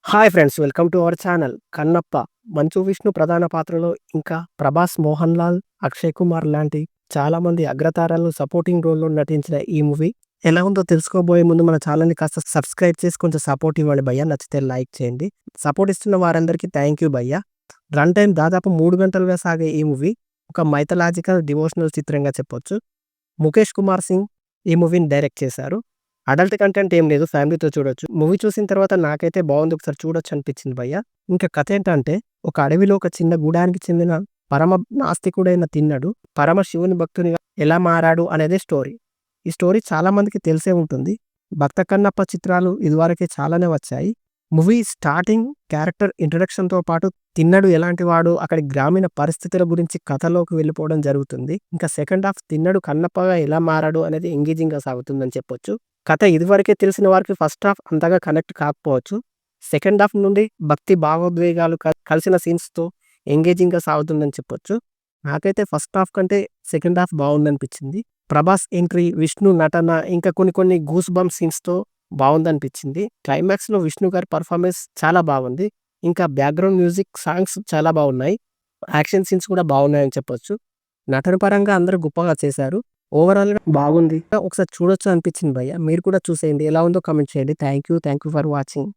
Hi friends, welcome to our channel. 'Kannappa' Manchu Vishnu ప్రధాన పాత్రలో, ఇంకా ప్రభాస్, మోహన్ లాల్, అక్షయ్ కుమార్ లాంటి చాలామంది అగ్రతారలు సపోర్టింగ్ రోల్‌లో నటించిన ఈ మూవీ ఎలా ఉందో తెలుసుకోబోయే ముందు మన ఛానల్‌ని కాస్త సబ్స్క్రైబ్ చేసి కొంచెం సపోర్ట్ ఇవ్వండి భయ్యా. నచ్చితే లైక్ చేయండి. సపోర్ట్ ఇస్తున్న వారందరికీ థ్యాంక్ యూ భయ్యా. రన్ టైమ్ దాదాపు 3 గంటలుగా సాగే ఈ మూవీ ఒక మైథలాజికల్ డివోషనల్ చిత్రంగా చెప్పొచ్చు. ముఖేష్ కుమార్ సింగ్ ఈ మూవీని డైరెక్ట్ చేశారు. అడల్ట్ కంటెంట్ ఏం లేదు. ఫ్యామిలీతో చూడొచ్చు. మూవీ చూసిన తర్వాత నాకైతే బాగుంది. ఒకసారి చూడొచ్చు అనిపించింది భయ్య. ఇంకా కథ ఏంటంటే, ఒక అడవిలో ఒక చిన్న గూడానికి చెందిన పరమ నాస్తికుడైన తిన్నడు పరమ శివుని భక్తునిగా ఎలా మారాడు అనేదే స్టోరీ. ఈ స్టోరీ చాలా మందికి తెలిసే ఉంటుంది. భక్త కన్నప్ప చిత్రాలు ఇదివరకే చాలానే వచ్చాయి. మూవీ స్టార్టింగ్ క్యారెక్టర్ ఇంట్రడక్షన్‌తో పాటు తిన్నడు ఎలాంటి వాడు, అక్కడి గ్రామీణ పరిస్థితుల గురించి కథలోకి వెళ్ళిపోవడం జరుగుతుంది. ఇంకా సెకండ్ హాఫ్ తిన్నడు కన్నప్పగా ఎలా మారాడు అనేది ఎంగేజింగ్‌గా సాగుతుందని చెప్పొచ్చు. కథ ఇదివరకే తెలిసిన వారికి ఫస్ట్ హాఫ్ అంతగా కనెక్ట్ కాకపోవచ్చు. సెకండ్ హాఫ్ నుండి భక్తి భావోద్వేగాలు కలిసిన సీన్స్‌తో ఎంగేజింగ్‌గా సాగుతుందని చెప్పొచ్చు. నాకైతే ఫస్ట్ హాఫ్ కంటే సెకండ్ హాఫ్ బాగుందనిపించింది. ప్రభాస్ ఎంట్రీ, విష్ణు నటన, ఇంకా కొన్ని గూస్ బంప్ సీన్స్‌తో బాగుందనిపించింది. క్లైమాక్స్‌లో విష్ణు గారి పర్ఫార్మెన్స్ చాలా బాగుంది. ఇంకా బ్యాక్‌గ్రౌండ్ మ్యూజిక్, సాంగ్స్ చాలా బాగున్నాయి. యాక్షన్ సీన్స్ కూడా బాగున్నాయని చెప్పొచ్చు. నటన పరంగా అందరూ గొప్పగా చేశారు. ఓవరాల్‌గా బాగుంది. ఒకసారి చూడొచ్చు అనిపించింది భయ్య. మీరు కూడా చూసేయండి. ఎలా ఉందో కామెంట్ చేయండి. Thank you for watching.